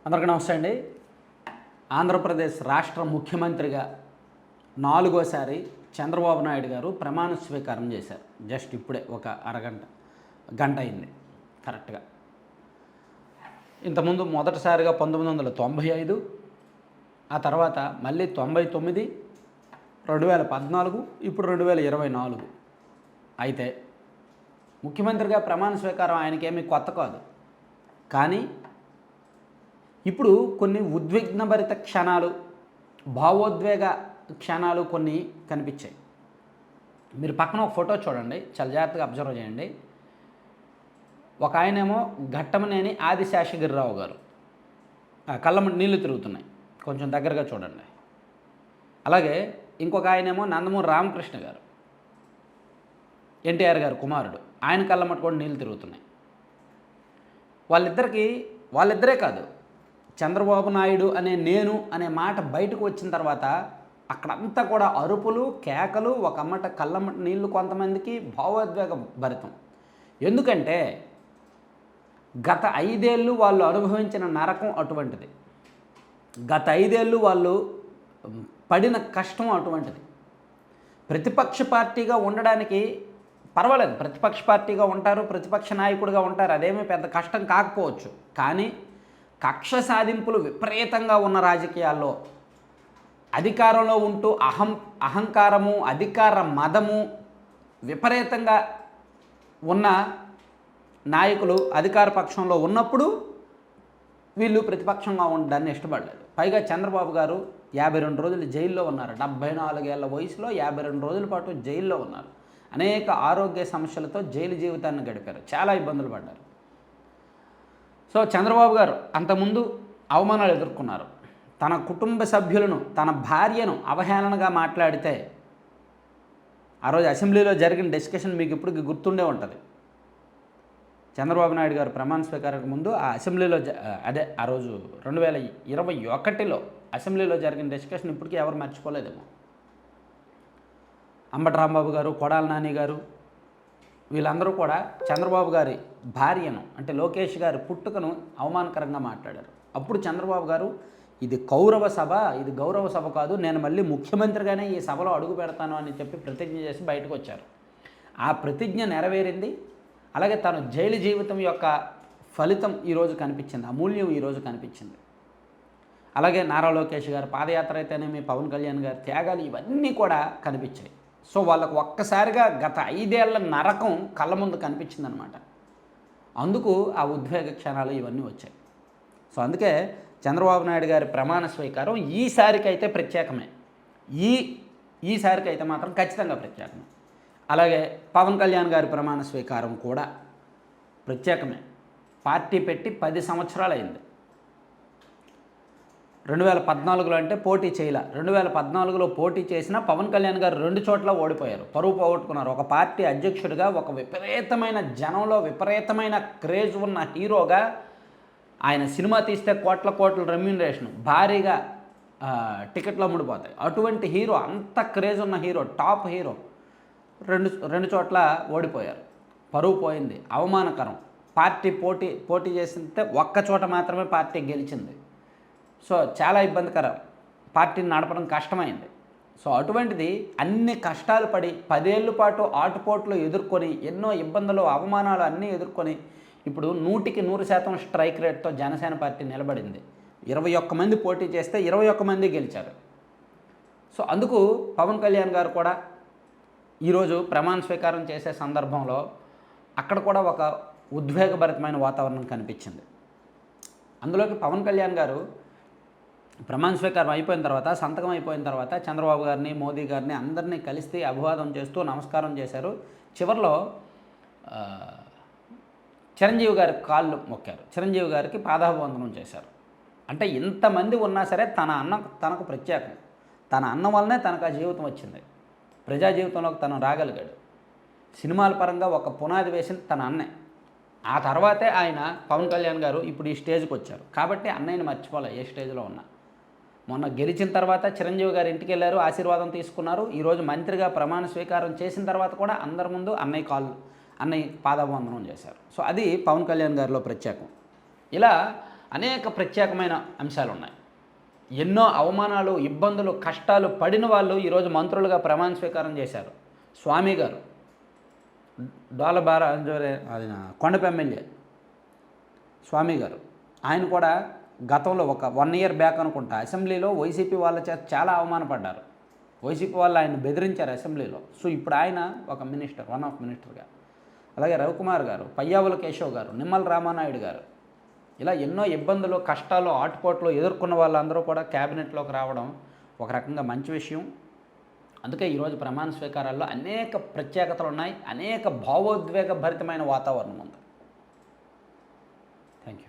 అందరికీ నమస్తే అండి. ఆంధ్రప్రదేశ్ రాష్ట్ర ముఖ్యమంత్రిగా 4వసారి చంద్రబాబు నాయుడు గారు ప్రమాణ స్వీకారం చేశారు. జస్ట్ ఇప్పుడే ఒక గంట అయింది కరెక్ట్గా. ఇంతకుముందు మొదటిసారిగా 1995, ఆ తర్వాత మళ్ళీ 99, 2014, ఇప్పుడు 2024. అయితే ముఖ్యమంత్రిగా ప్రమాణ స్వీకారం ఆయనకేమీ కొత్త కాదు. కానీ ఇప్పుడు కొన్ని ఉద్విగ్నభరిత క్షణాలు, భావోద్వేగ క్షణాలు కొన్ని కనిపించాయి. మీరు పక్కన ఒక ఫోటో చూడండి, చాలా జాగ్రత్తగా అబ్జర్వ్ చేయండి. ఒక ఆయనేమో ఘట్టమనేని ఆదిశేషగిరిరావు గారు, కళ్ళ నీళ్లు తిరుగుతున్నాయి, కొంచెం దగ్గరగా చూడండి. అలాగే ఇంకొక ఆయనేమో నందమూరి రామకృష్ణ గారు, ఎన్టీఆర్ గారు కుమారుడు, ఆయన కళ్ళ మట్టు కూడా నీళ్ళు తిరుగుతున్నాయి. వాళ్ళిద్దరే కాదు, చంద్రబాబు నాయుడు నేను అనే మాట బయటకు వచ్చిన తర్వాత అక్కడంతా కూడా అరుపులు, కేకలు, ఒక అమ్మట కళ్ళమ్మట నీళ్లు, కొంతమందికి భావోద్వేగ భరితం. ఎందుకంటే గత 5 ఏళ్ళు వాళ్ళు అనుభవించిన నరకం అటువంటిది. గత 5 ఏళ్ళు వాళ్ళు పడిన కష్టం అటువంటిది. ప్రతిపక్ష పార్టీగా ఉండడానికి పర్వాలేదు, ప్రతిపక్ష పార్టీగా ఉంటారు, ప్రతిపక్ష నాయకుడిగా ఉంటారు, అదేమీ పెద్ద కష్టం కాకపోవచ్చు. కానీ కక్ష సాధింపులు విపరీతంగా ఉన్న రాజకీయాల్లో అధికారంలో ఉంటూ అహంకారము, అధికార మదము విపరీతంగా ఉన్న నాయకులు అధికార పక్షంలో ఉన్నప్పుడు వీళ్ళు ప్రతిపక్షంగా ఉండడాన్ని ఇష్టపడలేదు. పైగా చంద్రబాబు గారు 52 రోజులు జైల్లో ఉన్నారు. 74 ఏళ్ల వయసులో 52 రోజుల పాటు జైల్లో ఉన్నారు. అనేక ఆరోగ్య సమస్యలతో జైలు జీవితాన్ని గడిపారు, చాలా ఇబ్బందులు పడ్డారు. సో చంద్రబాబు గారు అంతకుముందు అవమానాలు ఎదుర్కొన్నారు. తన కుటుంబ సభ్యులను, తన భార్యను అవహేళనగా మాట్లాడితే ఆ రోజు అసెంబ్లీలో జరిగిన డిస్కషన్ మీకు ఇప్పటికి గుర్తుండే ఉంటుంది. చంద్రబాబు నాయుడు గారు ప్రమాణ స్వీకారానికి ముందు ఆ అసెంబ్లీలో ఆ రోజు 2021లో అసెంబ్లీలో జరిగిన డిస్కషన్ ఇప్పటికీ ఎవరు మర్చిపోలేదేమో. అంబటి రాంబాబు గారు, కొడాల నాని గారు, వీళ్ళందరూ కూడా చంద్రబాబు గారి భార్యను, అంటే లోకేష్ గారి పుట్టుకను అవమానకరంగా మాట్లాడారు. అప్పుడు చంద్రబాబు గారు, ఇది కౌరవ సభ, ఇది గౌరవ సభ కాదు, నేను మళ్ళీ ముఖ్యమంత్రిగానే ఈ సభలో అడుగు పెడతాను అని చెప్పి ప్రతిజ్ఞ చేసి బయటకు వచ్చారు. ఆ ప్రతిజ్ఞ నెరవేరింది. అలాగే తను జైలు జీవితం యొక్క ఫలితం ఈరోజు కనిపించింది, అమూల్యం ఈరోజు కనిపించింది. అలాగే నారా లోకేష్ గారు పాదయాత్ర అయితేనేమి, పవన్ కళ్యాణ్ గారి త్యాగాలు, ఇవన్నీ కూడా కనిపించాయి. సో వాళ్ళకు ఒక్కసారిగా గత 5 ఏళ్ల నరకం కళ్ళ ముందు కనిపించిందనమాట. అందుకు ఆ ఉద్వేగ క్షణాలు ఇవన్నీ వచ్చాయి. సో అందుకే చంద్రబాబు నాయుడు గారి ప్రమాణ స్వీకారం ఈసారికైతే ప్రత్యేకమే. ఈసారికైతే మాత్రం ఖచ్చితంగా ప్రత్యేకమే. అలాగే పవన్ కళ్యాణ్ గారి ప్రమాణ స్వీకారం కూడా ప్రత్యేకమే. పార్టీ పెట్టి 10 సంవత్సరాలు అయింది. 2014లో అంటే పోటీ చేయలే. 2014లో పోటీ చేసిన పవన్ కళ్యాణ్ గారు 2 చోట్ల ఓడిపోయారు, పరువు పోగొట్టుకున్నారు. ఒక పార్టీ అధ్యక్షుడిగా, ఒక విపరీతమైన జనంలో విపరీతమైన క్రేజ్ ఉన్న హీరోగా, ఆయన సినిమా తీస్తే కోట్ల రెమ్యూనరేషన్, భారీగా టికెట్లు అమ్ముడిపోతాయి. అటువంటి హీరో, అంత క్రేజ్ ఉన్న హీరో, టాప్ హీరో, రెండు చోట్ల ఓడిపోయారు. పరువు పోయింది, అవమానకరం. పార్టీ పోటీ చేస్తే ఒక్క చోట మాత్రమే పార్టీ గెలిచింది. సో చాలా ఇబ్బందికరం, పార్టీని నడపడం కష్టమైంది. సో అటువంటిది అన్ని కష్టాలు పడి 10 ఏళ్ళ పాటు ఆటుపోట్లు ఎదుర్కొని, ఎన్నో ఇబ్బందులు, అవమానాలు అన్నీ ఎదుర్కొని ఇప్పుడు 100% స్ట్రైక్ రేట్తో జనసేన పార్టీ నిలబడింది. 21 మంది పోటీ చేస్తే 21 మంది గెలిచారు. సో అందుకు పవన్ కళ్యాణ్ గారు కూడా ఈరోజు ప్రమాణ స్వీకారం చేసే సందర్భంలో అక్కడ కూడా ఒక ఉద్వేగభరితమైన వాతావరణం కనిపించింది. అందులోకి పవన్ కళ్యాణ్ గారు ప్రమాణ స్వీకారం అయిపోయిన తర్వాత, సంతకం అయిపోయిన తర్వాత చంద్రబాబు గారిని, మోదీ గారిని అందరినీ కలిసి అభివాదం చేస్తూ నమస్కారం చేశారు. చివరిలో చిరంజీవి గారి కాళ్ళు మొక్కారు, చిరంజీవి గారికి పాదాభివందనం చేశారు. అంటే ఇంతమంది ఉన్నా సరే తనకు ప్రత్యేకం. తన అన్న వల్లనే తనకు ఆ జీవితం వచ్చింది, ప్రజా జీవితంలోకి తను రాగలిగాడు. సినిమాల పరంగా ఒక పునాది వేసింది తన అన్నే. ఆ తర్వాతే ఆయన పవన్ కళ్యాణ్ గారు ఇప్పుడు ఈ స్టేజ్కి వచ్చారు. కాబట్టి అన్నయ్యని మర్చిపోలే ఏ స్టేజ్లో ఉన్నా. మొన్న గెలిచిన తర్వాత చిరంజీవి గారి ఇంటికి వెళ్ళారు, ఆశీర్వాదం తీసుకున్నారు. ఈరోజు మంత్రిగా ప్రమాణ స్వీకారం చేసిన తర్వాత కూడా అందరి ముందు అన్నయ్య పాదాభివందనం చేశారు. సో అది పవన్ కళ్యాణ్ గారిలో ప్రత్యేకం. ఇలా అనేక ప్రత్యేకమైన అంశాలు ఉన్నాయి. ఎన్నో అవమానాలు, ఇబ్బందులు, కష్టాలు పడిన వాళ్ళు ఈరోజు మంత్రులుగా ప్రమాణ స్వీకారం చేశారు. స్వామి గారు డోలబార అది కొండపి ఎమ్మెల్యే స్వామి గారు, ఆయన కూడా గతంలో ఒక 1 ఇయర్ బ్యాక్ అనుకుంటా అసెంబ్లీలో వైసీపీ వాళ్ళ చేత చాలా అవమానపడ్డారు. వైసీపీ వాళ్ళు ఆయన బెదిరించారు అసెంబ్లీలో. సో ఇప్పుడు ఆయన ఒక మినిస్టర్, వన్ ఆఫ్ మినిస్టర్గా. అలాగే రవికుమార్ గారు, పయ్యావుల కేశవ్ గారు, నిమ్మల రామానాయుడు గారు, ఇలా ఎన్నో ఇబ్బందులు, కష్టాలు, ఆటుపోట్లు ఎదుర్కొన్న వాళ్ళందరూ కూడా క్యాబినెట్లోకి రావడం ఒక రకంగా మంచి విషయం. అందుకే ఈరోజు ప్రమాణ స్వీకారాల్లో అనేక ప్రత్యేకతలు ఉన్నాయి, అనేక భావోద్వేగ భరితమైన వాతావరణం ఉంది. Thank you.